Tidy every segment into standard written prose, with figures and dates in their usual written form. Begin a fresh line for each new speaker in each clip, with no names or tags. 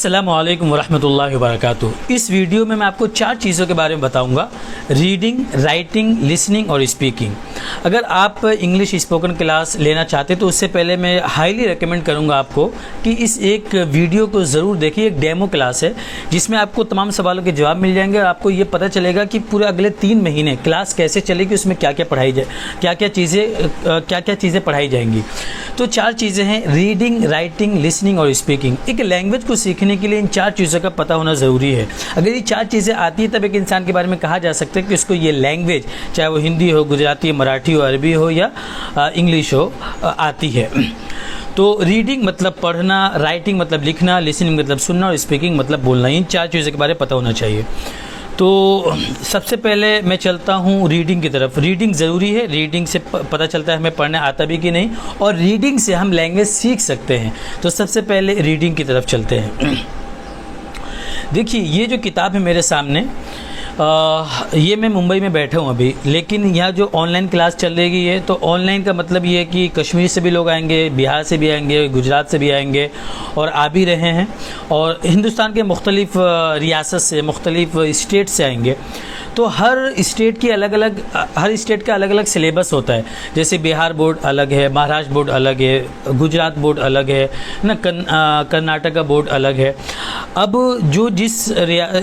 अस्सलामुअलैकुम वरहमतुल्लाहि वबरकातुहू। इस वीडियो में मैं आपको 4 चीज़ों के बारे में बताऊंगा: रीडिंग, राइटिंग, लिसनिंग और स्पीकिंग। अगर आप इंग्लिश स्पोकन क्लास लेना चाहते तो उससे पहले मैं हाईली रेकमेंड करूंगा आपको कि इस एक वीडियो को ज़रूर देखिए। एक डेमो क्लास है जिसमें आपको तमाम सवालों के जवाब मिल जाएंगे और आपको ये पता चलेगा कि पूरे अगले 3 महीने क्लास कैसे चलेगी, उसमें क्या क्या पढ़ाई जाए, क्या क्या चीज़ें पढ़ाई जाएंगी। तो 4 चीज़ें हैं: रीडिंग, राइटिंग, लिसनिंग और स्पीकिंग। एक लैंग्वेज को सीखने के लिए इन 4 चीज़ों का पता होना ज़रूरी है। अगर ये 4 चीज़ें आती है तब एक इंसान के बारे में कहा जा सकता है कि उसको ये लैंग्वेज, चाहे वो हिंदी हो, गुजराती, मराठी हो, अरबी हो या इंग्लिश हो, आती है। तो रीडिंग मतलब पढ़ना, राइटिंग मतलब लिखना, लिसनिंग मतलब सुनना और स्पीकिंग मतलब बोलना। इन 4 चीज़ों के बारे में पता होना चाहिए। तो सबसे पहले मैं चलता हूँ रीडिंग की तरफ। रीडिंग ज़रूरी है। रीडिंग से पता चलता है हमें पढ़ना आता भी कि नहीं, और रीडिंग से हम लैंग्वेज सीख सकते हैं। तो सबसे पहले रीडिंग की तरफ चलते हैं। देखिए, ये जो किताब है मेरे सामने, ये मैं मुंबई में बैठा हूँ अभी, लेकिन यहाँ जो ऑनलाइन क्लास चल रही है, तो ऑनलाइन का मतलब ये है कि कश्मीर से भी लोग आएंगे, बिहार से भी आएंगे, गुजरात से भी आएंगे और आ भी रहे हैं, और हिंदुस्तान के मुख्तलिफ़ रियासत से, मुख्तलिफ़ स्टेट से आएंगे। तो हर स्टेट का अलग अलग सिलेबस होता है। जैसे बिहार बोर्ड अलग है, महाराष्ट्र बोर्ड अलग है, गुजरात बोर्ड अलग है ना, कर्नाटक का बोर्ड अलग है। अब जो जिस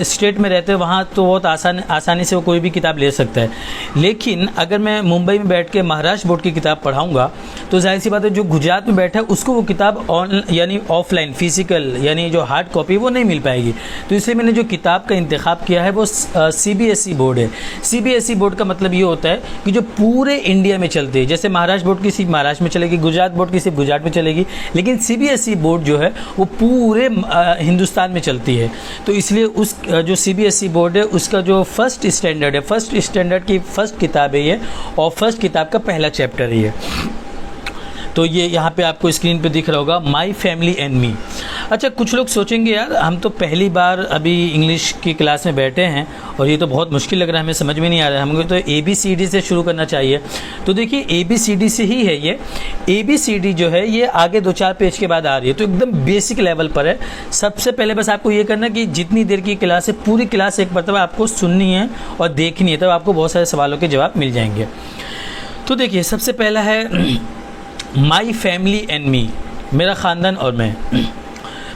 स्टेट में रहते हैं वहाँ तो बहुत आसानी से वो कोई भी किताब ले सकता है। लेकिन अगर मैं मुंबई में बैठ के महाराष्ट्र बोर्ड की किताब पढ़ाऊँगा तो जाहिर सी बात है, जो गुजरात में बैठा है उसको वो किताब यानी ऑफलाइन, फिजिकल, यानी जो हार्ड कॉपी वो नहीं मिल पाएगी। तो इसलिए मैंने जो किताब का इंतखाब किया है वो CBSE बोर्ड है। CBSE बोर्ड का मतलब ये होता है कि जो पूरे इंडिया में चलती है। जैसे महाराष्ट्र बोर्ड की सिर्फ महाराष्ट्र में चलेगी, गुजरात बोर्ड की सिर्फ गुजरात में चलेगी, लेकिन CBSE बोर्ड जो है वो पूरे हिंदुस्तान में चलती है। तो इसलिए उस जो CBSE बोर्ड है उसका जो फर्स्ट स्टैंडर्ड है, फर्स्ट स्टैंडर्ड की फर्स्ट किताब है ये, और फर्स्ट किताब का पहला चैप्टर है ये। तो ये यहाँ पे आपको स्क्रीन पे दिख रहा होगा, माई फैमिली एंड मी। अच्छा, कुछ लोग सोचेंगे यार हम तो पहली बार अभी इंग्लिश की क्लास में बैठे हैं और ये तो बहुत मुश्किल लग रहा है, हमें समझ में नहीं आ रहा है, हमको तो ABCD से शुरू करना चाहिए। तो देखिए, ABCD से ही है ये। ABCD जो है ये आगे 2-4 पेज के बाद आ रही है, तो एकदम बेसिक लेवल पर है। सबसे पहले बस आपको ये करना कि जितनी देर की क्लास है पूरी क्लास एक मरतबा आपको सुननी है और देखनी है, तब आपको बहुत सारे सवालों के जवाब मिल जाएंगे। तो देखिए, सबसे पहला है माई फैमिली एंड मी, मेरा ख़ानदान और मैं।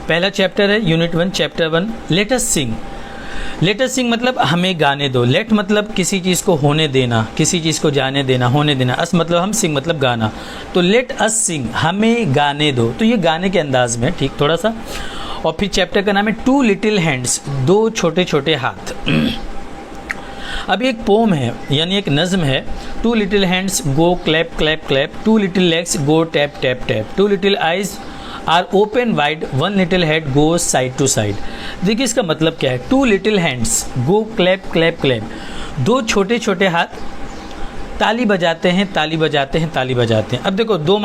पहला चैप्टर है यूनिट 1, चैप्टर 1, लेट अस सिंग। लेट अस सिंग मतलब हमें गाने दो। लेट मतलब किसी चीज़ को होने देना, किसी चीज़ को जाने देना, होने देना। अस मतलब हम, सिंग मतलब गाना। तो लेट अस सिंग, हमें गाने दो। तो ये गाने के अंदाज में, ठीक, थोड़ा सा। और फिर चैप्टर का नाम है 2 लिटिल हैंड्स, 2 छोटे छोटे हाथ। अब एक पोम है, यानी एक नज़म है। 2 little hands go clap clap clap, 2 little legs go tap tap tap, 2 little eyes are open wide, 1 little head goes side to side. देखिए इसका मतलब क्या है। 2 little hands go clap clap clap, 2 छोटे छोटे हाथ ताली बजाते हैं, ताली बजाते हैं, ताली बजाते हैं। अब देखो, 2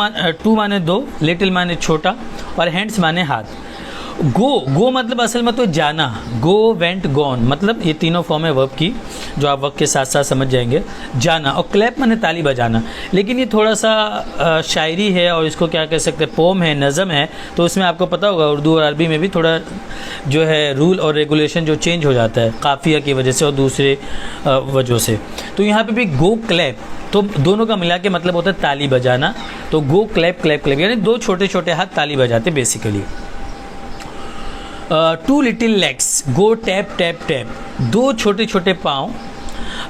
माने 2, लिटिल माने छोटा और हैंड्स माने हाथ। गो मतलब असल में तो जाना, गो, वेंट, गॉन, मतलब ये तीनों फॉर्म है वर्ब की, जो आप वक्त के साथ साथ समझ जाएंगे। जाना, और क्लैप माने ताली बजाना। लेकिन ये थोड़ा सा शायरी है और इसको क्या कह सकते हैं, पोम है, नज़म है, तो उसमें आपको पता होगा उर्दू और अरबी में भी थोड़ा जो है रूल और रेगुलेशन जो चेंज हो जाता है काफिया की वजह से और दूसरे वजह से। तो यहाँ पे भी गो क्लैप, तो दोनों का मिला के मतलब होता है ताली बजाना। तो गो क्लैप क्लैप क्लैप, यानी 2 छोटे छोटे हाथ ताली बजाते basically. 2 little legs go tap tap tap, 2 छोटे छोटे पाँव।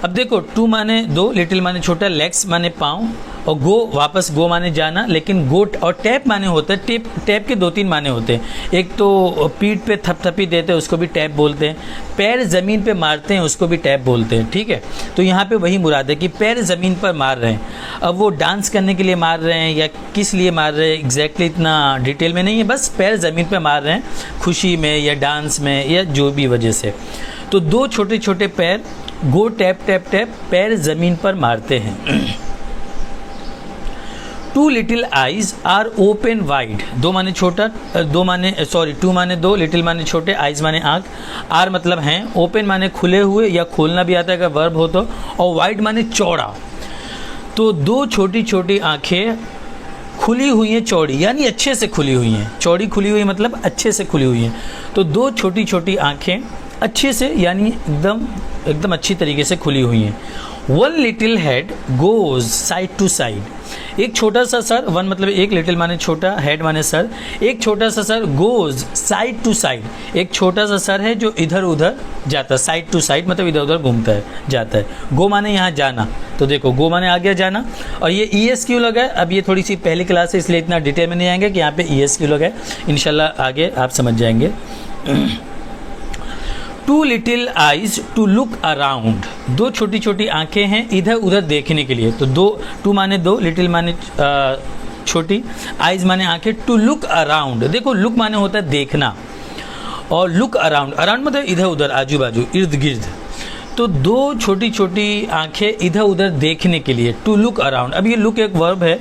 अब देखो, 2 माने 2, लिटिल माने छोटा, लेग्स माने पाँव, और गो वापस गो माने जाना। लेकिन गो और टैप माने होता है, टैप के 2-3 माने होते हैं। एक तो पीठ पे थपथपी देते हैं, उसको भी टैप बोलते हैं। पैर ज़मीन पे मारते हैं, उसको भी टैप बोलते हैं, ठीक है। तो यहाँ पे वही मुराद है कि पैर ज़मीन पर मार रहे हैं। अब वो डांस करने के लिए मार रहे हैं या किस लिए मार रहे हैं एग्जैक्टली इतना डिटेल में नहीं है, बस पैर ज़मीन पर मार रहे हैं, खुशी में या डांस में या जो भी वजह से। तो 2 छोटे छोटे पैर, गो टैप टैप टैप, पैर ज़मीन पर मारते हैं। 2 little eyes are open wide, 2 माने छोटा, 2 माने 2, लिटिल माने छोटे, आइज माने आँख, आर मतलब हैं, ओपन माने खुले हुए या खोलना भी आता है अगर वर्ब हो तो, और वाइड माने चौड़ा। तो 2 छोटी छोटी आँखें खुली हुई हैं चौड़ी, यानी अच्छे से खुली हुई हैं। चौड़ी खुली हुई मतलब अच्छे से खुली हुई हैं। तो दो छोटी छोटी आँखें अच्छे से यानी एकदम अच्छी तरीके से खुली हुई हैं। One little head goes side to side, एक छोटा सा सर, वन मतलब एक, लिटिल माने छोटा, हेड माने सर, एक छोटा सा सर, गोज साइड टू साइड, एक छोटा सा सर है जो इधर उधर जाता है, साइड टू साइड मतलब इधर उधर घूमता है, जाता है। गो माने यहाँ जाना, तो देखो गो माने आ गया जाना। और ये ES क्यों लगा है, अब ये थोड़ी सी पहली क्लास है इसलिए इतना डिटेल में नहीं आएंगे कि यहाँ पे ES क्यों लगा है, इंशाल्लाह आगे आप समझ जाएंगे। Two little eyes to look around, दो छोटी छोटी आंखें हैं इधर उधर देखने के लिए। तो दो, टू माने दो, लिटिल माने छोटी, आइज माने आंखें, टू लुक अराउंड, देखो लुक माने होता है देखना, और लुक अराउंड, अराउंड मतलब इधर उधर, आजू बाजू, इर्द गिर्द। तो दो छोटी छोटी आंखें इधर उधर देखने के लिए, टू लुक अराउंड। अब ये लुक एक वर्ब है,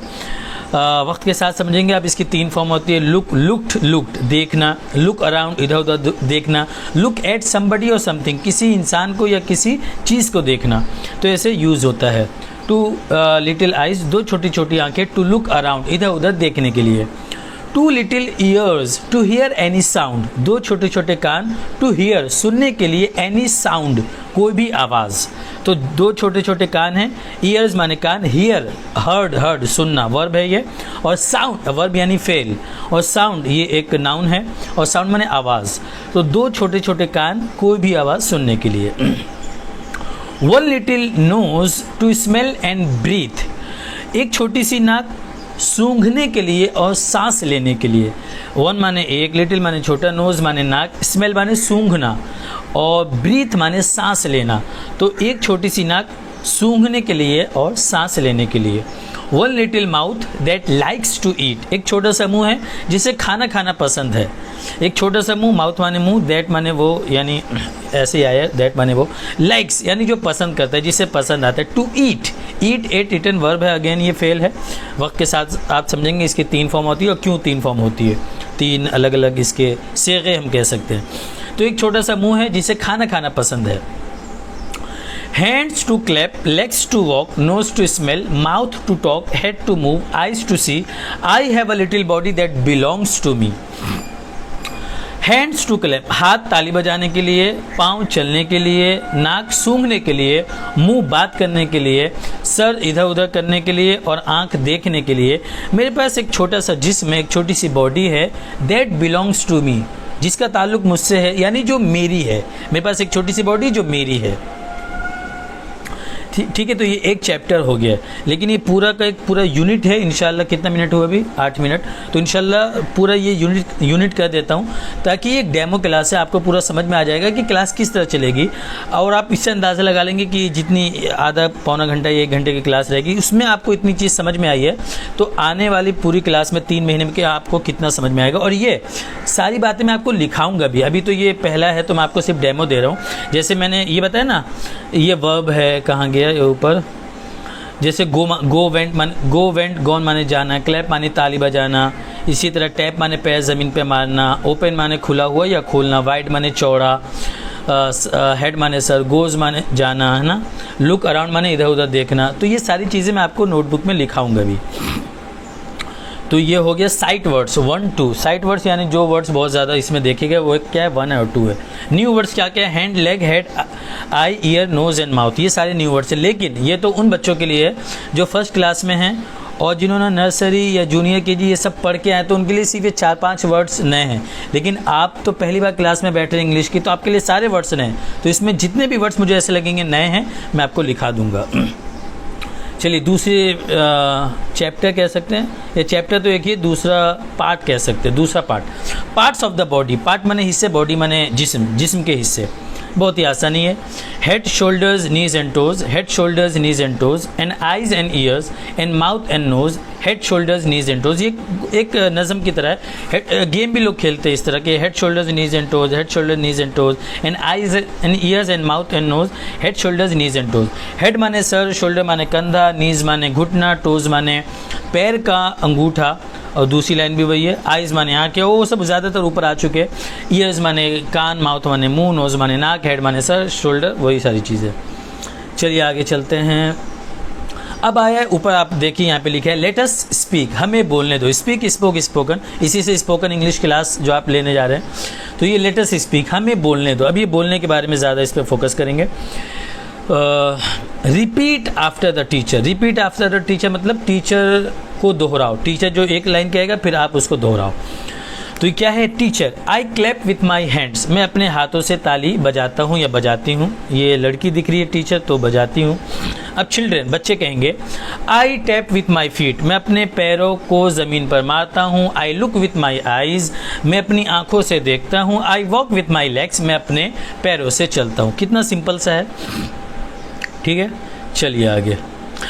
वक्त के साथ समझेंगे आप। इसकी तीन फॉर्म होती है, लुक, लुक्ड, लुक्ड देखना, लुक अराउंड इधर उधर देखना, लुक एट समबडी और समथिंग किसी इंसान को या किसी चीज़ को देखना, तो ऐसे यूज़ होता है। टू लिटिल आइज, दो छोटी छोटी आंखें, टू लुक अराउंड इधर उधर देखने के लिए। Two little ears to hear any sound, दो छोटे छोटे कान, टू हियर सुनने के लिए, एनी साउंड कोई भी आवाज़। तो दो छोटे छोटे कान हैं, ईयर्स माने कान, हियर हर्ड, हर्ड सुनना वर्ब है ये, और साउंड वर्ब यानी फेल, और साउंड ये एक नाउन है, और साउंड माने आवाज़। तो दो छोटे छोटे कान कोई भी आवाज़ सुनने के लिए। One little nose to smell and breathe, एक छोटी सी नाक सूंघने के लिए और सांस लेने के लिए। वन माने एक, लिटिल माने छोटा, नोज माने नाक, स्मेल माने सूंघना, और ब्रीथ माने सांस लेना। तो एक छोटी सी नाक सूंघने के लिए और सांस लेने के लिए। One little mouth that likes to eat, एक छोटा सा मुंह है जिसे खाना खाना पसंद है। एक छोटा सा मुंह, माउथ माने मुंह, दैट माने वो, यानी ऐसे ही आया, दैट माने वो, लाइक्स यानी जो पसंद करता है, जिसे पसंद आता है। To eat, eat ate eaten verb है, अगेन ये फेल है। वक्त के साथ आप समझेंगे इसकी तीन फॉर्म होती है, और क्यों तीन फॉर्म होती है, तीन अलग अलग इसके सेगे हम कह सकते हैं। तो एक छोटा सा मुंह है जिसे खाना खाना पसंद है। Hands to clap, legs to walk, nose to smell, mouth to talk, head to move, eyes to see, I have a little body that belongs to me. Hands to clap, हाथ ताली बजाने के लिए, पाँव चलने के लिए, नाक सूंघने के लिए, मुंह बात करने के लिए, सर इधर उधर करने के लिए, और आंख देखने के लिए। मेरे पास एक छोटा सा जिस्म है, एक छोटी सी बॉडी है, दैट बिलोंग्स टू मी, जिसका ताल्लुक मुझसे है, यानी जो मेरी है। मेरे पास एक छोटी सी बॉडी जो मेरी है। ठीक है, तो ये एक चैप्टर हो गया, लेकिन ये पूरा का एक पूरा यूनिट है। इंशाल्लाह कितना मिनट हुआ अभी, 8 मिनट, तो इंशाल्लाह पूरा ये यूनिट कर देता हूँ, ताकि ये एक डेमो क्लास है, आपको पूरा समझ में आ जाएगा कि क्लास किस तरह चलेगी। और आप इससे अंदाज़ा लगा लेंगे कि जितनी आधा पौना घंटा या 1 घंटे की क्लास रहेगी, उसमें आपको इतनी चीज़ समझ में आई है, तो आने वाली पूरी क्लास में 3 महीने में कि आपको कितना समझ में आएगा। और ये सारी बातें मैं आपको लिखाऊंगा भी, अभी तो ये पहला है तो मैं आपको सिर्फ डेमो दे रहा हूँ। जैसे मैंने ये बताया ना, ये वर्ब है, कहाँ गया ये ऊपर, जैसे गो वेंट गॉन माने जाना, क्लैप माने ताली बजाना, इसी तरह टैप माने पैर ज़मीन पे मारना, ओपन माने खुला हुआ या खोलना, वाइड माने चौड़ा, हेड माने सर, गोज माने जाना, है ना, लुक अराउंड माने इधर उधर देखना। तो ये सारी चीज़ें मैं आपको नोटबुक में लिखाऊंगा भी। तो ये हो गया साइट वर्ड्स 1 2, साइट वर्ड्स यानी जो वर्ड्स बहुत ज़्यादा इसमें देखे गए वो क्या है, 1 और 2 है। न्यू वर्ड्स क्या क्या है, hand, leg, head, eye, ear, nose and mouth, ये सारे न्यू वर्ड्स हैं। लेकिन ये तो उन बच्चों के लिए है जो फर्स्ट क्लास में हैं, और जिन्होंने नर्सरी या जूनियर केजी ये सब पढ़ के आए, तो उनके लिए सिर्फ ये 4-5 वर्ड्स नए हैं। लेकिन आप तो पहली बार क्लास में बैठ रहे हैं इंग्लिश की, तो आपके लिए सारे वर्ड्स नए हैं। तो इसमें जितने भी वर्ड्स मुझे ऐसे लगेंगे नए हैं, मैं आपको लिखा दूंगा। चलिए दूसरे चैप्टर कह सकते हैं, ये चैप्टर तो एक ही, दूसरा पार्ट कह सकते हैं। दूसरा parts of the body, part माने हिस्से, बॉडी माने जिस्म के हिस्से। बहुत ही आसानी है। Head, shoulders, knees and toes, head, shoulders, knees and toes, and eyes and ears, and mouth and nose, head, shoulders, knees and toes. ये एक नज़म की तरह है, गेम भी लोग खेलते हैं इस तरह के, head, shoulders, knees and toes, head, shoulder, knees and toes, and eyes and ears and mouth and nose, head, shoulders, knees and toes. Head माने सर, शोल्डर माने कंधा, नीज माने घुटना, टोज माने पैर का अंगूठा, और दूसरी लाइन भी वही है। आइज़ माने आँखें, वो सब ज़्यादातर ऊपर आ चुके हैं। ईयर्स माने कान, माउथ माने मुंह, नोज़ माने नाक, हेड माने सर, शोल्डर, वही सारी चीज़ें। चलिए आगे चलते हैं। अब आया है ऊपर, आप देखिए यहाँ पे लिखा है लेट अस स्पीक, हमें बोलने दो। स्पीक, स्पोक, स्पोकन, इसी से स्पोकन इंग्लिश क्लास जो आप लेने जा रहे हैं, तो ये लेट अस स्पीक, हमें बोलने दो। अब ये बोलने के बारे में ज़्यादा इस पर फोकस करेंगे। Repeat after the teacher, repeat after the teacher मतलब टीचर को दोहराओ। टीचर जो एक लाइन कहेगा फिर आप उसको दोहराओ। तो ये क्या है? Teacher, I clap with my hands, मैं अपने हाथों से ताली बजाता हूँ या बजाती हूँ। ये लड़की दिख रही है टीचर, तो बजाती हूँ। अब चिल्ड्रेन, बच्चे कहेंगे आई टैप विथ माई फीट, मैं अपने पैरों को ज़मीन पर मारता हूँ। I look with my eyes, मैं अपनी आँखों से देखता हूँ। I walk with my legs, मैं अपने पैरों से चलता हूँ। कितना सिंपल सा है, ठीक है। चलिए आगे।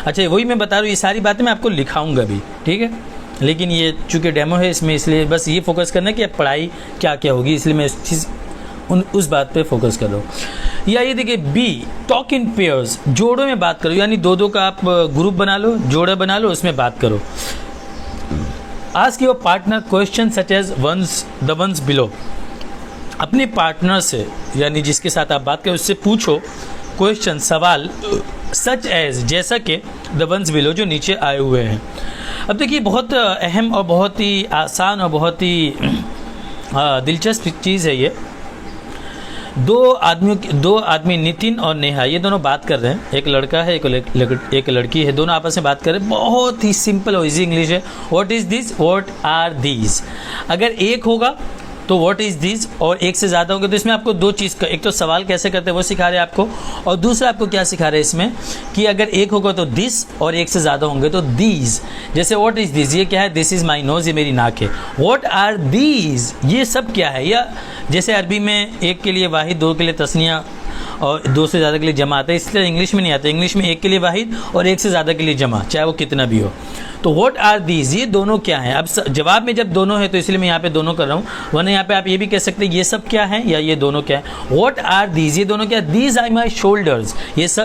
अच्छा, वही मैं बता रहा हूँ, ये सारी बातें मैं आपको लिखाऊंगा भी, ठीक है, लेकिन ये चूँकि डेमो है इसमें, इसलिए बस ये फोकस करना है कि अब पढ़ाई क्या क्या होगी, इसलिए मैं उस बात पे फोकस कर रहा हूँ। या ये देखिए बी, टॉक इन पेयर्स, जोड़ों में बात करो, यानी दो दो का आप ग्रुप बना लो, जोड़ा बना लो, उसमें बात करो। Ask your partner question such as the ones below, अपने पार्टनर से यानी जिसके साथ आप बात करें उससे पूछो क्वेश्चन, सवाल, सच एज जैसा कि द वंस बिलो जो नीचे आए हुए हैं। अब देखिए बहुत अहम और बहुत ही आसान और बहुत ही दिलचस्प चीज़ है ये। दो आदमी नितिन और नेहा, ये दोनों बात कर रहे हैं। एक लड़का है, एक लड़की है, दोनों आपस में बात कर रहे हैं। बहुत ही सिंपल और इजी इंग्लिश है। What is this, what are these. अगर एक होगा तो व्हाट इज़ दिस, और एक से ज़्यादा होंगे तो इसमें आपको दो चीज़ का, एक तो सवाल कैसे करते हैं वो सिखा रहे हैं आपको, और दूसरा आपको क्या सिखा रहे हैं इसमें कि अगर एक होगा तो दिस और एक से ज़्यादा होंगे तो दीज। जैसे व्हाट इज़ दिस, ये क्या है? दिस इज़ माई नोज, ये मेरी नाक है। व्हाट आर दीज, ये सब क्या है? या जैसे अरबी में एक के लिए वाहिद, दो के लिए तस्निया और दो से ज़्यादा के लिए जमा आता है, इसलिए इंग्लिश में नहीं आता। इंग्लिश में एक के लिए वाहिद और एक से ज़्यादा के लिए जमा, चाहे वो कितना भी हो। तो व्हाट आर दीज, ये दोनों क्या हैं? अब जवाब में जब दोनों है तो इसलिए मैं यहाँ पे दोनों कर रहा हूँ, वरना यहाँ पे आप ये भी कह सकते हैं ये सब क्या है या ये दोनों क्या है। व्हाट आर दीज, ये दोनों क्या? दीज आर माई शोल्डर्स,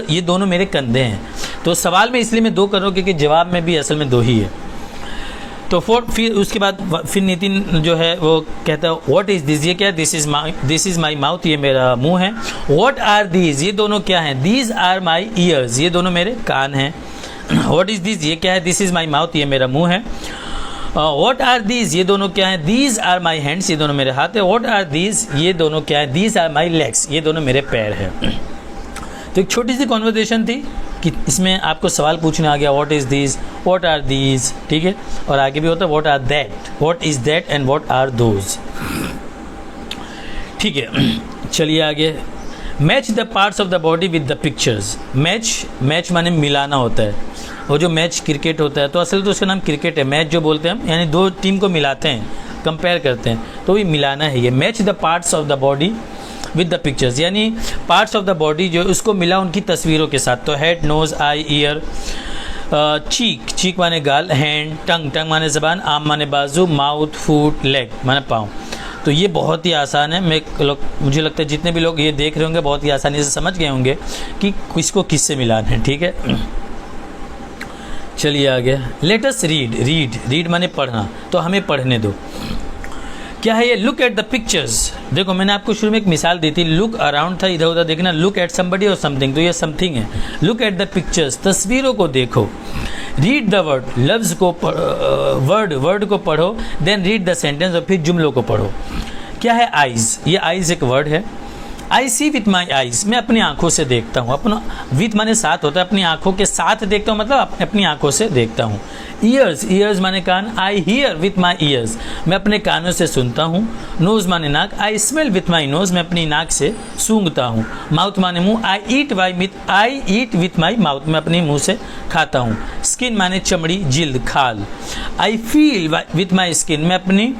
ये दोनों मेरे कंधे हैं। तो सवाल में इसलिए मैं दो कर रहा हूँ क्योंकि जवाब में भी असल में दो ही है। तो फिर उसके बाद फिर नितिन जो है वो कहता है व्हाट इज़ दिस, ये क्या है? दिस इज़ माई माउथ, ये मेरा मुंह है। व्हाट आर दीज, ये दोनों क्या हैं? दीज आर माई ईयर्स, ये दोनों मेरे कान हैं। व्हाट इज़ दिस, ये क्या है? दिस इज़ माई माउथ, ये मेरा मुंह है। व्हाट आर दीज, ये दोनों क्या हैं? दीज आर माई हैंड्स, ये दोनों मेरे हाथ है। व्हाट आर दीज, ये दोनों क्या है? दीज आर माई लेग्स, ये दोनों मेरे पैर हैं। तो एक छोटी सी कॉन्वर्सेशन थी कि इसमें आपको सवाल पूछने आ गया what is this, what are these, ठीक है। और आगे भी होता है what are that, what is that and what are those, ठीक है। चलिए आगे। Match the parts of the body with the pictures. Match माने मिलाना होता है, और जो मैच क्रिकेट होता है तो असल तो उसका नाम क्रिकेट है। मैच जो बोलते हैं हम, यानी दो टीम को मिलाते हैं, कंपेयर करते हैं, तो ये मिलाना है। ये match the parts of the body with the pictures, यानी पार्ट्स ऑफ द बॉडी जो उसको मिला उनकी तस्वीरों के साथ। तो हेड, नोज, आई, ईयर, चीक माने गाल, हैंड, टंग माने ज़बान, आर्म माने बाजू, माउथ, फुट, लेग माने पाँव। तो ये बहुत ही आसान है। मुझे लगता है जितने भी लोग ये देख रहे होंगे बहुत ही आसानी से समझ गए होंगे कि किसको किससे मिलाना है, ठीक है। चलिए आगे। लेट अस रीड माने पढ़ना, तो हमें पढ़ने दो। क्या है ये? Look at the pictures. देखो मैंने आपको शुरू में एक मिसाल दी थी, लुक अराउंड था, इधर उधर देखना, लुक एट समबडी और समथिंग, तो ये समथिंग है। लुक एट द पिक्चर्स, तस्वीरों को देखो। रीड द वर्ड, लफ्ज़ को वर्ड को पढ़ो। देन रीड द सेंटेंस, और फिर जुमलों को पढ़ो। क्या है? आइज़, ये आइज़ एक वर्ड है। आई सी विथ माई आइज़, मैं अपनी आँखों से देखता हूँ। अपना विथ माने साथ होता है, अपनी आँखों के साथ देखता हूँ, मतलब अपनी आँखों से देखता हूँ। ईयर्स माने कान। I hear with my ears, मैं अपने कानों से सुनता हूँ। नोज़ माने नाक। I smell with my nose, मैं अपनी नाक से सूंघता हूँ। माउथ माने मुँह। आई ईट विथ माई माउथ, मैं अपने मुँह से खाता हूँ। स्किन माने चमड़ी, जिल्द, खाल। I feel with my skin, मैं अपनी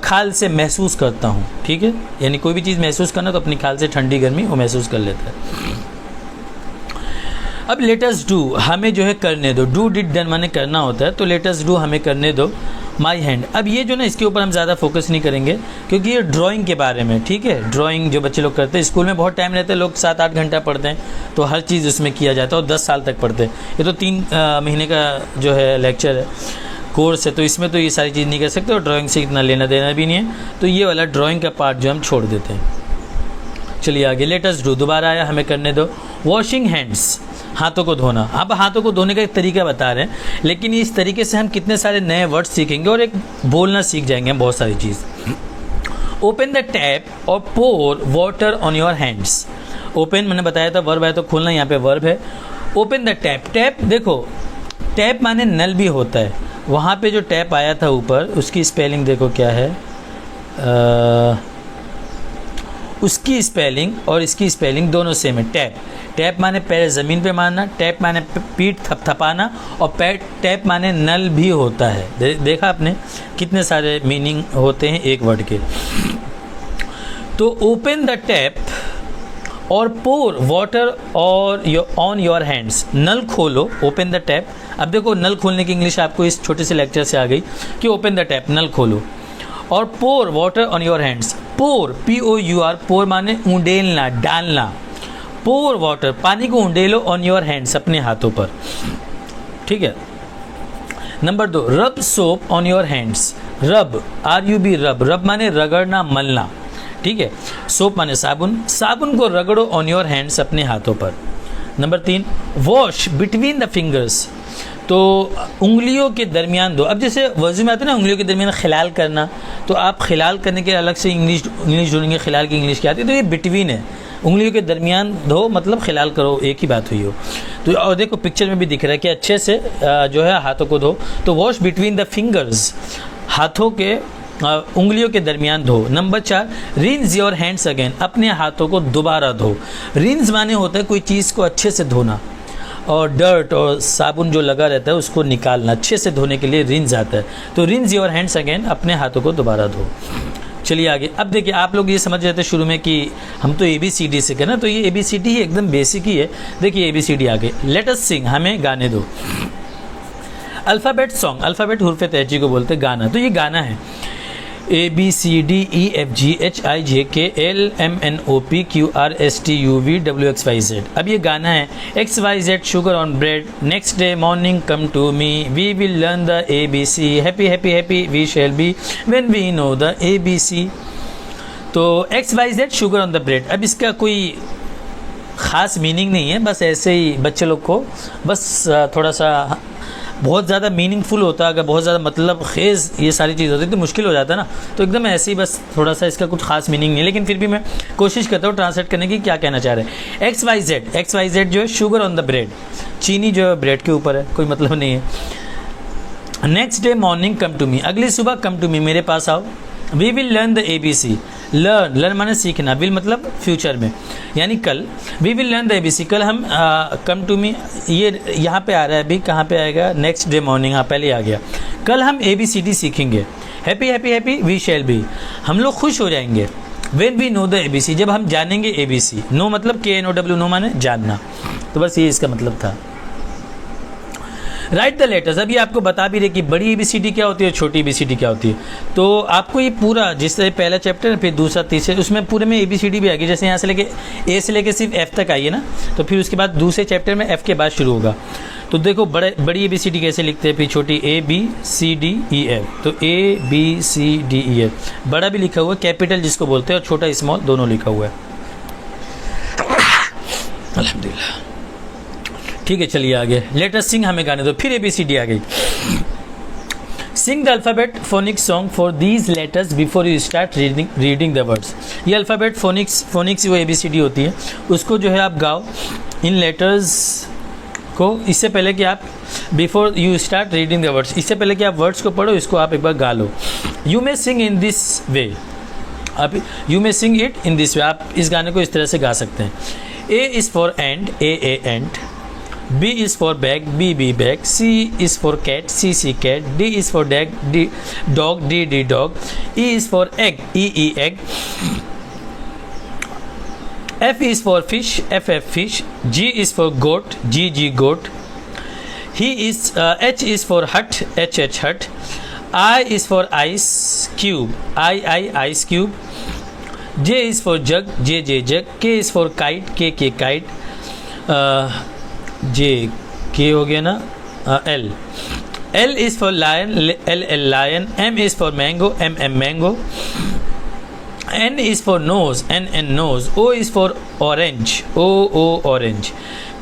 खाल से महसूस करता हूँ, ठीक है। यानी कोई भी चीज़ महसूस करना तो अपनी खाल से ठंडी गर्मी वो महसूस कर लेता है। अब लेट अस डू, हमें जो है करने दो। डू डिड डन माने करना होता है, तो लेट अस डू, हमें करने दो। माई हैंड, अब ये जो ना इसके ऊपर हम ज़्यादा फोकस नहीं करेंगे क्योंकि ये ड्राइंग के बारे में, ठीक है। ड्राइंग जो बच्चे लोग करते हैं, स्कूल में बहुत टाइम रहता है, लोग 7-8 घंटा पढ़ते हैं, तो हर चीज़ उसमें किया जाता है और 10 साल तक पढ़ते हैं। ये तो 3 महीने का जो है लेक्चर है, कोर्स है, तो इसमें तो ये सारी चीज़ नहीं कर सकते और ड्राइंग से इतना लेना देना भी नहीं है, तो ये वाला ड्राइंग का पार्ट जो हम छोड़ देते हैं। चलिए आगे। लेट अस डू, दोबारा आया, हमें करने दो। वॉशिंग हैंड्स, हाथों को धोना। अब हाथों को धोने का एक तरीका बता रहे हैं, लेकिन इस तरीके से हम कितने सारे नए वर्ड सीखेंगे और एक बोलना सीख जाएंगे हम बहुत सारी चीज़। ओपन द टैप और pour water on your hands. Open मैंने बताया था वर्ब है तो खोलना, यहाँ पे वर्ब है। ओपन द टैप, टैप देखो टैप माने नल भी होता है, वहाँ पे जो टैप आया था ऊपर उसकी स्पेलिंग देखो क्या है, उसकी स्पेलिंग और इसकी स्पेलिंग दोनों सेम है। टैप, टैप माने पैर ज़मीन पे मारना, टैप माने पीठ थपथपाना, और टैप माने नल भी होता है। देखा आपने कितने सारे मीनिंग होते हैं एक वर्ड के। तो ओपन द टैप और पोर वाटर और ऑन योर हैंड्स, नल खोलो, ओपन द टैप। अब देखो नल खोलने की इंग्लिश आपको इस छोटे से लेक्चर से आ गई कि ओपन द टैप, नल खोलो, और pour water on your hands. Pour POUR, pour माने उंडेलना, डालना। पोर वाटर, पानी को उंडेलो ऑन योर हैंड्स, अपने हाथों पर, ठीक है। नंबर 2, रब सोप ऑन योर हैंड्स। रब RUB, रब, रब माने रगड़ना, मलना, ठीक है। सोप माने साबुन, साबुन को रगड़ो ऑन योर हैंड्स, अपने हाथों पर। Number 3, wash between the fingers, तो उंगलियों के दरमियान दो। अब जैसे वज़ू में आता है ना उंगलियों के दरमियान खिलाल करना, तो आप खिलाल करने के अलग से इंग्लिश ढूंढेंगे, खिलाल की इंग्लिश क्या आती है, तो ये बिटवीन है, उंगलियों के दरमियान धो मतलब खिलाल करो, एक ही बात हुई हो। तो और देखो पिक्चर में भी दिख रहा है कि अच्छे से जो है हाथों को धो। तो वॉश बिटवीन द फिंगर्स, हाथों के उंगलियों के दरमियान धो। Number 4, rinse your hands again, अपने हाथों को दोबारा धो। रिंस माने होता है कोई चीज़ को अच्छे से धोना, और डर्ट और साबुन जो लगा रहता है उसको निकालना, अच्छे से धोने के लिए रिंस आता है। तो रिंस योर हैंड्स अगेन, अपने हाथों को दोबारा धो। चलिए आगे। अब देखिए आप लोग ये समझ रहे थे शुरू में कि हम तो ABCD सीखे ना, तो ये ABCD ही एकदम बेसिक ही है। देखिए ABCD आगे। लेट अस सिंग, हमें गाने दो। अल्फ़ाबेट सॉन्ग, अल्फ़ाबेट हुर्फ़े तहजी को बोलते गाना, तो ये गाना है ABCDEFGHIJKLMNOPQRSTUVWXYZ। अब ये गाना है XYZ sugar on bread, next day morning come to me, we will learn the ABC, happy happy happy we shall be when we know the ABC। तो XYZ sugar on the bread, अब इसका कोई ख़ास meaning नहीं है, बस ऐसे ही बच्चे लोग को बस थोड़ा सा बहुत ज़्यादा मीनिंगफुल होता है, अगर बहुत ज़्यादा मतलब खेज़ ये सारी चीज़ होती है तो मुश्किल हो जाता है ना, तो एकदम ऐसे ही बस थोड़ा सा इसका कुछ खास मीनिंग नहीं है, लेकिन फिर भी मैं कोशिश करता हूँ ट्रांसलेट करने की क्या कहना चाह रहे हैं। XYZ जो है शुगर ऑन द ब्रेड, चीनी जो है ब्रेड के ऊपर है, कोई मतलब नहीं है। Next day morning come to me, अगली सुबह कम टू मी, मेरे पास आओ। We will learn the ABC, learn माने सीखना, विल मतलब फ्यूचर में, यानी कल। We will learn the ABC, कल हम कम टू मी, ये यहाँ पे आ रहा है, अभी कहाँ पे आएगा, नेक्स्ट डे मॉर्निंग, हाँ पहले आ गया। कल हम ABCD सीखेंगे। Happy happy happy we shall be, हम लोग खुश हो जाएंगे। When we know the ABC, जब हम जानेंगे ABC। नो मतलब KNOW, नो माने जानना, तो बस ये इसका मतलब था। राइट द लेटर्स, अभी आपको बता भी रहे कि बड़ी ABCD क्या होती है, छोटी ABCD क्या होती है। तो आपको ये पूरा, जिससे पहला चैप्टर है, फिर दूसरा तीसरा, उसमें पूरे में ABCD भी आएगी। जैसे यहाँ से लेके A से लेके सिर्फ F तक आई है ना, तो फिर उसके बाद दूसरे चैप्टर में F के बाद शुरू होगा। तो देखो बड़ी ABCD कैसे लिखते हैं, फिर छोटी ABCDEF, तो ABCDEF, बड़ा भी लिखा हुआ है, कैपिटल जिसको बोलते हैं, और छोटा स्मॉल दोनों लिखा हुआ है। अल्हम्दुलिल्लाह, ठीक है चलिए आगे। लेट अस सिंग, हमें गाने दो। फिर ABCD आ गई। Sing the alphabet phonics song for these letters before you start reading the words. ये अल्फ़ाबेट फोनिक्स वो ABCD होती है, उसको जो है आप गाओ इन लेटर्स को, इससे पहले कि आप before you start reading the words, इससे पहले कि आप वर्ड्स को पढ़ो, इसको आप एक बार गा लो। You may Singh in this way, आप you may sing it in this way, आप इस गाने को इस तरह से गा सकते हैं। A is for and, A and. B is for bag, B bag. C is for cat, C cat. D is for dog, D dog. E is for egg, E egg. F is for fish, F fish. G is for goat, G goat. H is for hut, H hut. I is for ice cube, I ice cube. J is for jug, J jug. K is for kite, K kite. J K हो गया ना, L is for lion, L lion. M is for mango, M mango. N is for nose, N nose. O is for orange, O orange.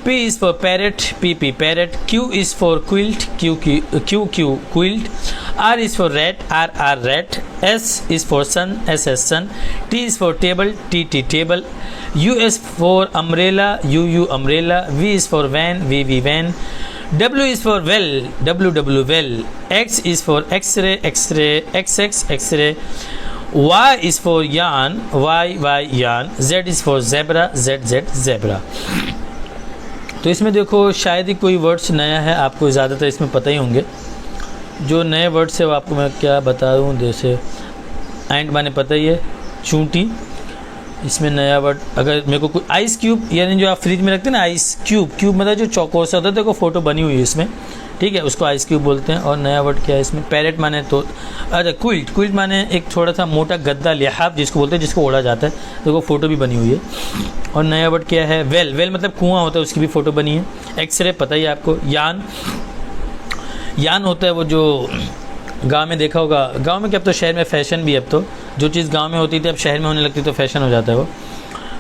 P is for parrot, PP parrot. Q is for quilt, QQ quilt. R is for rat, RR rat. S is for sun, SS sun. T is for table, TT table. U is for umbrella, UU umbrella. V is for van, VV van. W is for well, WW well. X is for X-ray, X-ray. XX X-ray. Y is for yarn, YY yarn. Z is for zebra, ZZ zebra. तो इसमें देखो शायद ही कोई words नया है, आपको ज़्यादातर इसमें पता ही होंगे। जो नए वर्ड्स है वो आपको मैं क्या बता दूँ, जैसे एंड माने पता ही है, चूंटी। इसमें नया वर्ड अगर मेरे को कोई आइस क्यूब, यानी जो आप फ्रिज में रखते हैं ना आइस क्यूब, क्यूब मतलब जो चौकोर सा होता है, देखो फोटो बनी हुई है इसमें, ठीक है, उसको आइस क्यूब बोलते हैं। और नया वर्ड क्या है इसमें, पैरेट माने तो अच्छा क्विल्ट, क्विल्ट माने एक थोड़ा सा मोटा गद्दा, लिहाफ जिसको बोलते हैं, जिसको ओढ़ा जाता है, देखो फोटो भी बनी हुई है। और नया वर्ड क्या है, वेल, वेल मतलब कुआं होता है, उसकी भी फोटो बनी है। एक्सरे पता ही है आपको। यान, यान होता है वो जो गांव में देखा होगा, गांव में क्या, अब तो शहर में फैशन भी है, अब तो जो चीज़ गांव में होती थी अब शहर में होने लगती तो फैशन हो जाता है।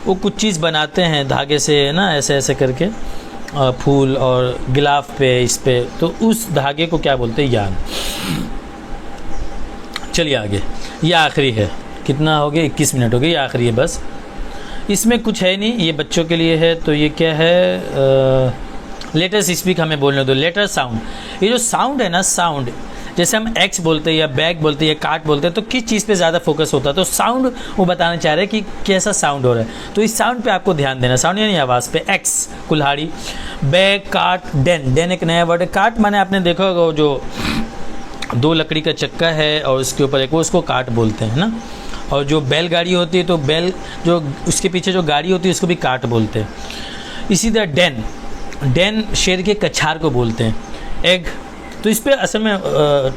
वो कुछ चीज़ बनाते हैं धागे से ना, ऐसे ऐसे करके फूल और गिलाफ पे, इस पे, तो उस धागे को क्या बोलते हैं, यान। चलिए आगे, ये आखिरी है, कितना हो गया, 21 मिनट हो गए, ये आखिरी है बस, इसमें कुछ है नहीं, ये बच्चों के लिए है। तो ये क्या है, लेटर स्पीक हमें बोलने दो। लेटर साउंड, ये जो साउंड है ना, साउंड जैसे हम एक्स बोलते हैं या बैग बोलते हैं या काट बोलते हैं, तो किस चीज़ पे ज़्यादा फोकस होता है, तो साउंड वो बताना चाह रहे हैं कि कैसा साउंड हो रहा है, तो इस साउंड पे आपको ध्यान देना। साउंड यानी आवाज़ पे। एक्स कुल्हाड़ी, बैग, काट, डेन, डेन एक नया वर्ड है। काट माने आपने देखा होगा जो 2 लकड़ी का चक्का है और उसके ऊपर एक वो, उसको काट बोलते हैं ना। और जो बैलगाड़ी होती है तो बैल, जो उसके पीछे जो गाड़ी होती है उसको भी काट बोलते हैं। इसी तरह डेन, डेन शेर के कछार को बोलते हैं। एग, तो इस पर असल में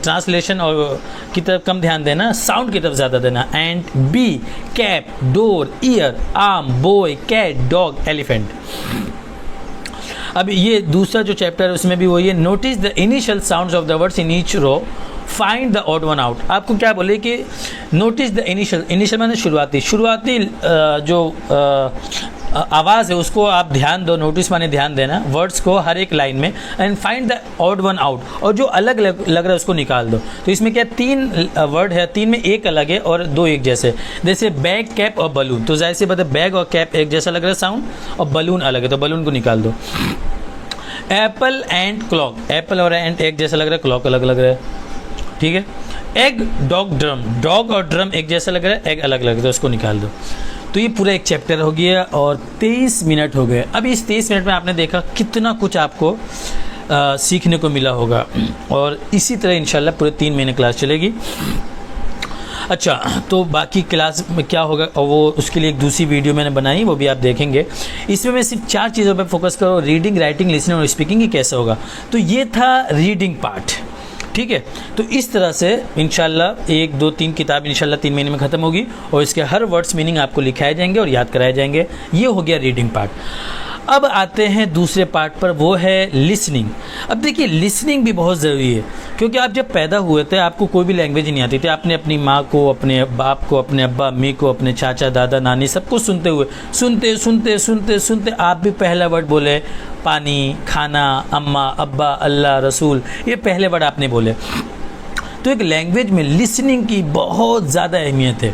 ट्रांसलेशन और की तरफ कम ध्यान देना, साउंड की तरफ ज़्यादा देना। Ant, bee, cap, door, ear, arm, boy, cat, dog, elephant. अब ये दूसरा जो चैप्टर है उसमें भी वही है। Notice the initial sounds of the words in each row, find the odd one out. आपको क्या बोले कि नोटिस द इनिशियल, इनिशियल माने शुरुआती, शुरुआती जो आवाज़ है उसको आप ध्यान दो, नोटिस माने ध्यान देना वर्ड्स को हर एक लाइन में। And find the odd one out, और जो अलग लग रहा है उसको निकाल दो। तो इसमें क्या 3 वर्ड है, 3 में एक अलग है और 2 एक जैसे, जैसे बैग, कैप और बलून। तो जाहिर सी बात है बैग और कैप एक जैसा लग रहा है साउंड, और बलून अलग है, तो बलून को निकाल दो। एप्पल एंड क्लॉक, एप्पल और एंड एक जैसा लग रहा है, क्लॉक अलग लग रहा है, ठीक है। एग, डॉग, ड्रम, डॉग और ड्रम एक जैसा लग रहा है, एग अलग लग रहा है, तो उसको निकाल दो। तो ये पूरा एक चैप्टर हो गया और 23 मिनट हो गए। अब इस 23 मिनट में आपने देखा कितना कुछ आपको सीखने को मिला होगा, और इसी तरह इंशाल्लाह पूरे 3 महीने क्लास चलेगी। अच्छा, तो बाकी क्लास में क्या होगा, और वो उसके लिए एक दूसरी वीडियो मैंने बनाई, वो भी आप देखेंगे। इसमें मैं सिर्फ 4 चीज़ों पर फोकस करो, रीडिंग, राइटिंग, लिसनिंग और स्पीकिंग, ये कैसे होगा। तो ये था रीडिंग पार्ट, ठीक है। तो इस तरह से इंशाल्लाह 1, 2, 3 किताब इंशाल्लाह 3 महीने में ख़त्म होगी, और इसके हर वर्ड्स मीनिंग आपको लिखाए जाएंगे और याद कराए जाएंगे। ये हो गया रीडिंग पार्ट। अब आते हैं दूसरे पार्ट पर, वो है लिसनिंग। अब देखिए लिसनिंग भी बहुत ज़रूरी है, क्योंकि आप जब पैदा हुए थे आपको कोई भी लैंग्वेज नहीं आती थी। आपने अपनी माँ को, अपने बाप को, अपने अब्बा अम्मी को, अपने चाचा दादा नानी सबको सुनते हुए, सुनते सुनते सुनते सुनते आप भी पहला वर्ड बोले, पानी, खाना, अम्मा, अब्बा, अल्लाह, रसूल, ये पहले वर्ड आपने बोले। तो एक लैंग्वेज में लिसनिंग की बहुत ज़्यादा अहमियत है।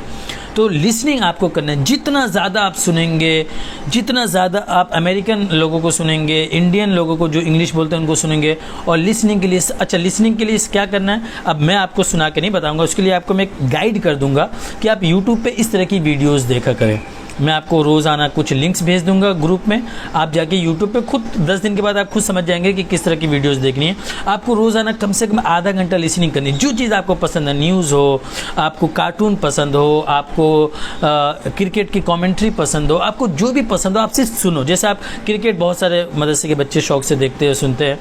तो लिसनिंग आपको करना है। जितना ज़्यादा आप सुनेंगे, जितना ज़्यादा आप अमेरिकन लोगों को सुनेंगे, इंडियन लोगों को जो इंग्लिश बोलते हैं उनको सुनेंगे, और लिसनिंग के लिए, अच्छा लिसनिंग के लिए क्या करना है अब मैं आपको सुना के नहीं बताऊंगा, उसके लिए आपको मैं एक गाइड कर दूंगा कि आप यूट्यूब पे इस तरह की वीडियोस देखा करें। मैं आपको रोज़ाना कुछ लिंक्स भेज दूंगा ग्रुप में, आप जाके यूट्यूब पे खुद 10 दिन के बाद आप खुद समझ जाएंगे कि किस तरह की वीडियोस देखनी है। आपको रोज़ाना कम से कम आधा घंटा लिसनिंग करनी है। जो चीज़ आपको पसंद है, न्यूज़ हो, आपको कार्टून पसंद हो, आपको क्रिकेट की कमेंट्री पसंद हो, आपको जो भी पसंद हो आप सिर्फ सुनो। जैसे आप क्रिकेट बहुत सारे मदरसे के बच्चे शौक से देखते हैं, सुनते हैं,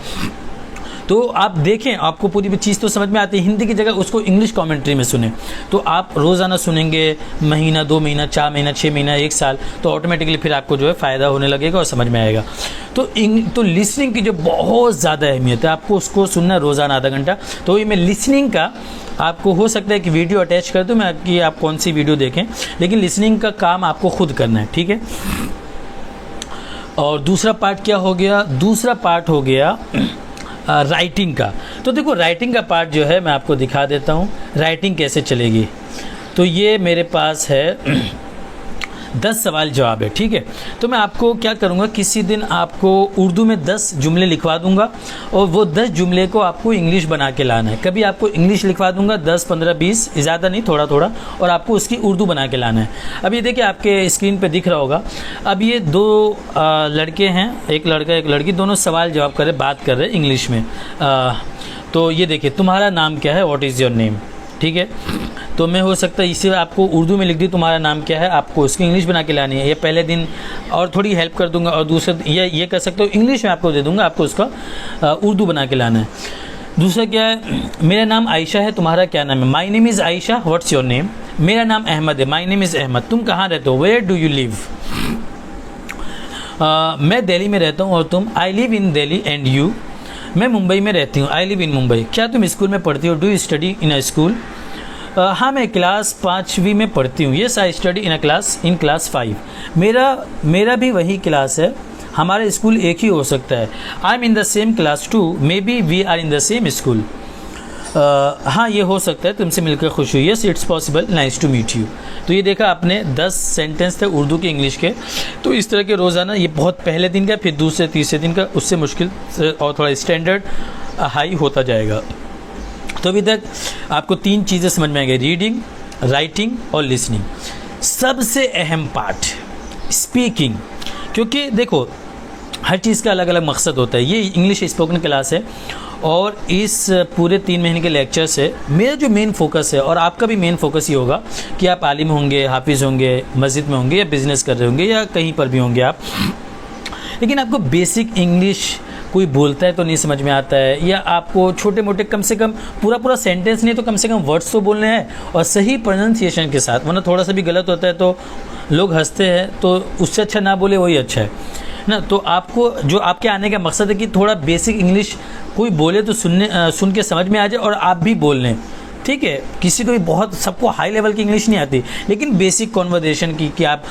तो आप देखें, आपको पूरी चीज़ तो समझ में आती है, हिंदी की जगह उसको इंग्लिश कमेंट्री में सुने। तो आप रोज़ाना सुनेंगे, महीना, 2 महीना, 4 महीना, 6 महीना, 1 साल, तो ऑटोमेटिकली फिर आपको जो है फ़ायदा होने लगेगा और समझ में आएगा। तो लिसनिंग की जो बहुत ज़्यादा अहमियत है, आपको उसको सुनना रोज़ाना आधा घंटा। तो ये मैं लिसनिंग का आपको हो सकता है कि वीडियो अटैच कर दूँ मैं कि आप कौन सी वीडियो देखें, लेकिन लिसनिंग का काम आपको खुद करना है, ठीक है। और दूसरा पार्ट क्या हो गया, दूसरा पार्ट हो गया राइटिंग का। तो देखो राइटिंग का पार्ट जो है मैं आपको दिखा देता हूँ राइटिंग कैसे चलेगी। तो ये मेरे पास है 10 सवाल जवाब है, ठीक है। तो मैं आपको क्या करूँगा, किसी दिन आपको उर्दू में 10 जुमले लिखवा दूंगा और वो 10 जुमले को आपको इंग्लिश बना के लाना है। कभी आपको इंग्लिश लिखवा दूंगा 10, 15, 20, ज़्यादा नहीं, थोड़ा थोड़ा, और आपको उसकी उर्दू बना के लाना है। अब ये देखिए आपके स्क्रीन पे दिख रहा होगा। अब ये 2 लड़के हैं, एक लड़का एक लड़की, दोनों सवाल जवाब कर रहे, बात कर रहे इंग्लिश में। तो ये देखिए, तुम्हारा नाम क्या है, व्हाट इज़ योर नेम, ठीक है। तो मैं हो सकता है इसे आपको उर्दू में लिख दी, तुम्हारा नाम क्या है, आपको उसकी इंग्लिश बना के लानी है। ये पहले दिन और थोड़ी हेल्प कर दूंगा, और दूसरे ये कर सकते हो इंग्लिश में आपको दे दूंगा, आपको उसका उर्दू बना के लाना है। दूसरा क्या है, मेरा नाम आयशा है, तुम्हारा क्या नाम है, my name is Ayesha, what's your name. मेरा नाम अहमद है, माई नेम इज़ अहमद, तुम कहाँ रहते हो, वेयर डू यू लिव। मैं दिल्ली में रहता हूँ और तुम, I live in Delhi and you. मैं मुंबई में रहती हूँ, आई लिव इन मुंबई। क्या तुम स्कूल में पढ़ती हो, do you study in a school. हाँ मैं क्लास 5वीं में पढ़ती हूँ, yes I study in class 5। मेरा भी वही क्लास है, हमारा स्कूल एक ही हो सकता है। I am in the same class 2, maybe we are in the same school. हाँ ये हो सकता है, तुमसे मिलकर खुश हुई, yes it's possible, nice to meet you. तो ये देखा आपने 10 सेंटेंस थे उर्दू के इंग्लिश के। तो इस तरह के रोज़ाना, ये बहुत पहले दिन का, फिर दूसरे तीसरे दिन का, उससे मुश्किल और थोड़ा स्टैंडर्ड हाई होता जाएगा। तो अभी तक आपको 3 चीज़ें समझ में आ गई, रीडिंग, राइटिंग और लिसनिंग। सबसे अहम पार्ट स्पीकिंग, क्योंकि देखो हर चीज़ का अलग अलग मकसद होता है। ये इंग्लिश स्पोकन क्लास है और इस पूरे 3 महीने के लेक्चर से मेरा जो मेन फोकस है, और आपका भी मेन फोकस ये होगा कि आप आलिम होंगे, हाफिज़ होंगे, मस्जिद में होंगे, या बिज़नेस कर रहे होंगे, या कहीं पर भी होंगे आप, लेकिन आपको बेसिक इंग्लिश कोई बोलता है तो नहीं समझ में आता है, या आपको छोटे मोटे, कम से कम पूरा सेंटेंस नहीं तो कम से कम वर्ड्स तो बोलने हैं, और सही प्रोनाउंसिएशन के साथ, वरना थोड़ा सा भी गलत होता है तो लोग हंसते हैं, तो उससे अच्छा ना बोले वही अच्छा है ना। तो आपको जो आपके आने का मकसद है कि थोड़ा बेसिक इंग्लिश कोई बोले तो सुन के समझ में आ जाए और आप भी बोल लें, ठीक है। किसी को भी बहुत, सबको हाई लेवल की इंग्लिश नहीं आती, लेकिन बेसिक कॉन्वर्जेशन की, कि आप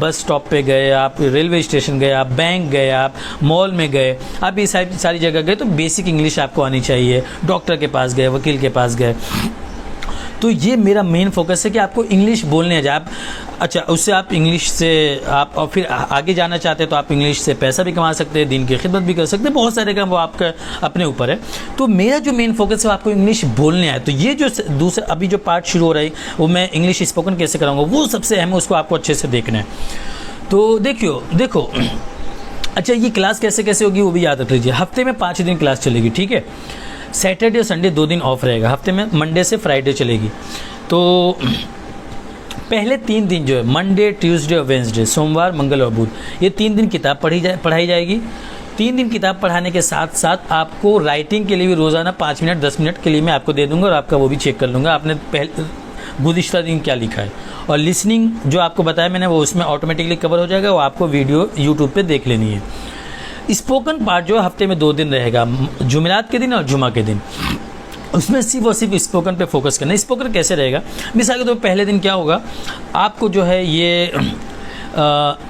बस स्टॉप पे गए, आप रेलवे स्टेशन गए, आप बैंक गए, आप मॉल में गए, आप ये सारी जगह गए, तो बेसिक इंग्लिश आपको आनी चाहिए। डॉक्टर के पास गए, वकील के पास गए, तो ये मेरा मेन फोकस है कि आपको इंग्लिश बोलने आ जाए आप। अच्छा, उससे आप इंग्लिश से आप और फिर आगे जाना चाहते हैं तो आप इंग्लिश से पैसा भी कमा सकते हैं, दीन की खिदमत भी कर सकते हैं, बहुत सारे काम, वो आपका अपने ऊपर है। तो मेरा जो मेन फोकस है आपको इंग्लिश बोलने आए। तो ये जो दूसरा अभी जो पार्ट शुरू हो रहा है, वो मैं इंग्लिश स्पोकन कैसे कराऊंगा, वो सबसे अहम है, उसको आपको अच्छे से देखना है। तो देखो अच्छा, ये क्लास कैसे कैसे होगी वो भी याद रख लीजिए। हफ्ते में 5 दिन क्लास चलेगी, ठीक है। सैटरडे और संडे 2 दिन ऑफ रहेगा, हफ्ते में मंडे से फ्राइडे चलेगी। तो पहले 3 दिन जो है, मंडे, ट्यूसडे और वेंसडे, सोमवार, मंगल और बुध, ये 3 दिन किताब पढ़ाई जाएगी। 3 दिन किताब पढ़ाने के साथ साथ आपको राइटिंग के लिए भी रोज़ाना 5 मिनट 10 मिनट के लिए मैं आपको दे दूंगा, और आपका वो भी चेक कर लूँगा आपने गुज़िश्ता दिन क्या लिखा है। और लिसनिंग जो आपको बताया मैंने, वो उसमें ऑटोमेटिकली कवर हो जाएगा, वो आपको वीडियो यूट्यूब पे देख लेनी है। स्पोकन पार्ट जो हफ्ते में 2 दिन रहेगा, जुमेरात के दिन और जुमा के दिन, उसमें सिर्फ और सिर्फ स्पोकन पे फोकस करना है। स्पोकन कैसे रहेगा, मिसाल के तौर पर पहले दिन क्या होगा, आपको जो है ये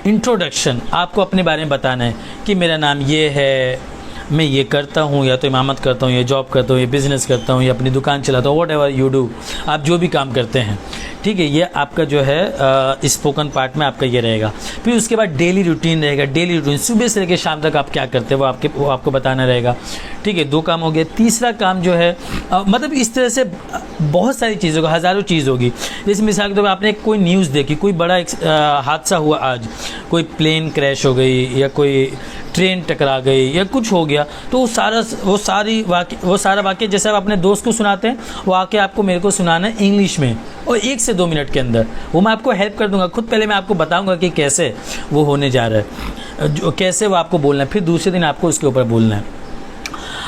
इंट्रोडक्शन, आपको अपने बारे में बताना है कि मेरा नाम ये है, मैं ये करता हूँ, या तो इमामत करता हूँ, या जॉब करता हूँ, या बिज़नेस करता हूँ, या अपनी दुकान चलाता हूँ, वॉट एवर यू डू, आप जो भी काम करते हैं, ठीक है। ये आपका जो है स्पोकन पार्ट में आपका ये रहेगा। फिर उसके बाद डेली रूटीन रहेगा, डेली रूटीन सुबह से लेकर शाम तक आप क्या करते हैं वो आपको बताना रहेगा, ठीक है। 2 काम हो गए। तीसरा काम जो है मतलब इस तरह से बहुत सारी चीज़ों का, हज़ारों चीज़ होगी। जैसे मिसाल के तौर पर आपने कोई न्यूज़ देखी, कोई बड़ा हादसा हुआ आज, कोई प्लेन क्रैश हो गई, या कोई ट्रेन टकरा गई, या कुछ हो गया, तो वो सारा वाक्य जैसे आप अपने दोस्त को सुनाते हैं, वो आके आपको मेरे को सुनाना है इंग्लिश में, और 1 से 2 मिनट के अंदर। वो मैं आपको हेल्प कर दूंगा, खुद पहले मैं आपको बताऊंगा कि कैसे वो होने जा रहा है, कैसे वो आपको बोलना है, फिर दूसरे दिन आपको उसके ऊपर बोलना है।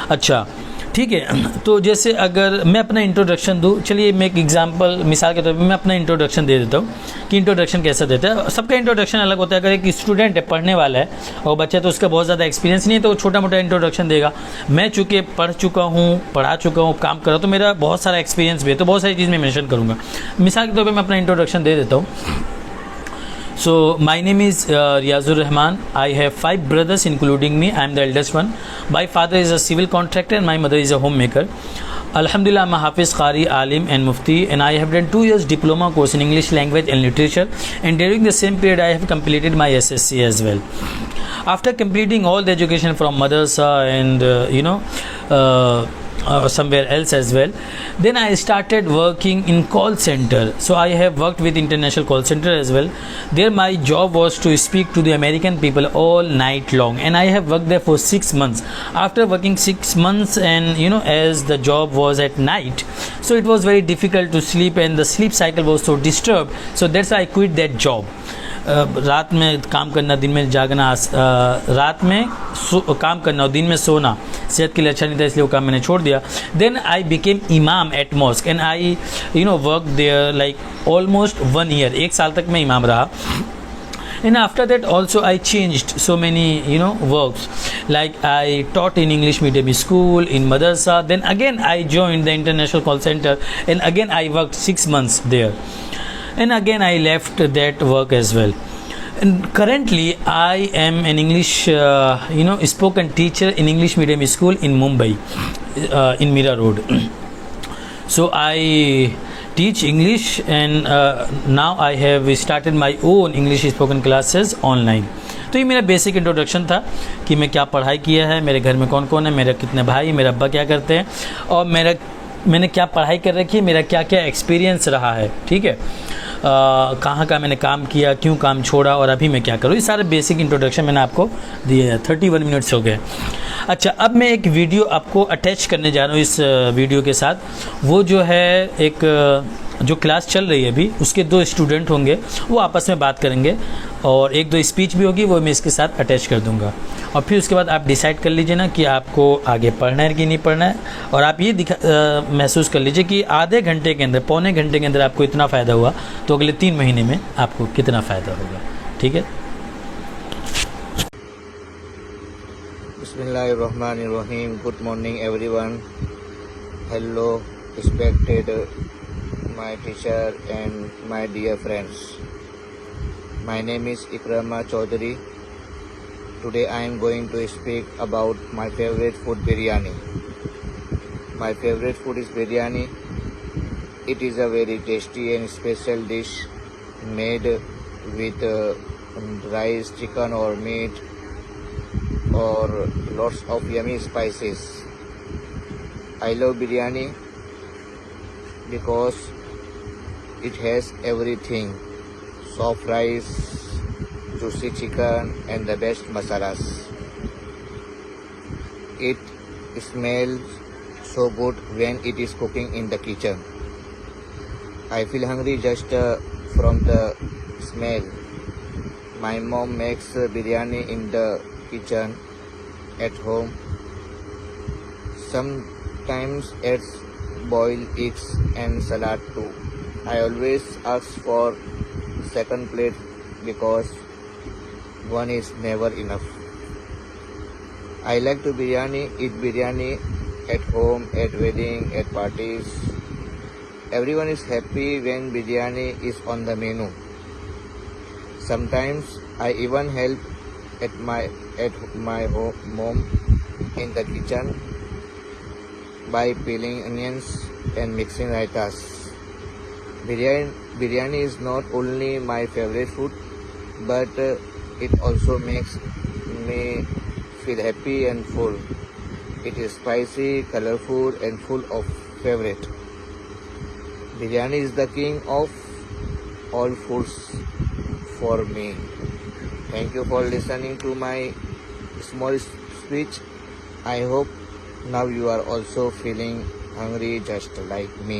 अच्छा, ठीक है। तो जैसे अगर मैं अपना इंट्रोडक्शन दूँ, चलिए मैं एक एग्जांपल, मिसाल के तौर पे मैं अपना इंट्रोडक्शन दे देता हूँ कि इंट्रोडक्शन कैसा देता है। सबका इंट्रोडक्शन अलग होता है। अगर एक स्टूडेंट है, पढ़ने वाला है, और बच्चा तो उसका बहुत ज़्यादा एक्सपीरियंस नहीं है, तो वो छोटा मोटा इंट्रोडक्शन देगा। मैं चूँकि पढ़ा चुका हूँ, काम कर रहा हूँ, तो मेरा बहुत सारा एक्सपीरियंस भी है, तो बहुत सारी चीज़ मैं मेंशन करूँगा। मिसाल के तौर पर मैं अपना इंट्रोडक्शन दे देता हूँ। So my name is Riyazur Rahman. I have 5 brothers including me. I am the eldest one. My father is a civil contractor and my mother is a homemaker. Alhamdulillah, I'm a Hafiz, Qari, Alim and Mufti, and I have done 2 years diploma course in English language and literature, and during the same period I have completed my SSC as well. After completing all the education from madrasa and somewhere else as well, then I started working in call center. So I have worked with international call center as well. There my job was to speak to the American people all night long, and I have worked there for 6 months. After working 6 months, and as the job was at night, so it was very difficult to sleep, and the sleep cycle was so disturbed, so that's why I quit that job. रात में काम करना, दिन में जागना, रात में काम करना और दिन में सोना सेहत के लिए अच्छा नहीं था, इसलिए वो काम मैंने छोड़ दिया. Then I became imam at mosque and I work there like almost 1 year. 1 साल तक मैं इमाम रहा. And after that also I changed so many works, like I taught in English medium school, in madrasa. Then again I joined the international call center, and again I worked 6 months there, and again I left that work as well. And currently I am an English spoken teacher in English medium school in Mumbai, in Mira Road. So I teach English, and now I have started my own English spoken classes online. तो ये मेरा basic introduction था कि मैं क्या पढ़ाई किया है, मेरे घर में कौन कौन है, मेरे कितने भाई, मेरे अब्बा क्या करते हैं, और मैंने क्या पढ़ाई कर रखी है, मेरा क्या क्या एक्सपीरियंस रहा है. ठीक है, कहाँ मैंने काम किया, क्यों काम छोड़ा, और अभी मैं क्या करूँ, ये सारे बेसिक इंट्रोडक्शन मैंने आपको दिए हैं. 31 मिनट्स हो गए. अच्छा, अब मैं एक वीडियो आपको अटैच करने जा रहा हूँ इस वीडियो के साथ. वो जो है एक जो क्लास चल रही है अभी, उसके 2 स्टूडेंट होंगे, वो आपस में बात करेंगे, और 1-2 स्पीच भी होगी, वो मैं इसके साथ अटैच कर दूंगा. और फिर उसके बाद आप डिसाइड कर लीजिए ना कि आपको आगे पढ़ना है कि नहीं पढ़ना है. और आप ये महसूस कर लीजिए कि आधे घंटे के अंदर, पौने घंटे के अंदर आपको इतना फ़ायदा हुआ, तो अगले 3 महीने में आपको कितना फ़ायदा होगा. ठीक है.
Bismillahirrahmanirrahim. Good morning everyone. Hello respected my teacher and my dear friends. My name is Ikrama Chaudhary. Today I am going to speak about my favorite food, biryani. My favorite food is biryani. It is a very tasty and special dish made with rice, chicken or meat, or lots of yummy spices. I love biryani because it has everything: soft rice, juicy chicken, and the best masalas. It smells so good when it is cooking in the kitchen. I feel hungry just from the smell. My mom makes biryani in the kitchen at home. Sometimes adds boiled eggs and salad too. I always ask for second plate because one is never enough. I like to eat biryani at home, at wedding, at parties. Everyone is happy when biryani is on the menu. Sometimes I even help at my home in the kitchen by peeling onions and mixing raitas. Biryani is not only my favorite food, but it also makes me feel happy and full. It is spicy, colorful, and full of favorite. Biryani is the king of all foods for me. Thank you for listening to my small speech. I hope now you are also feeling hungry just like me.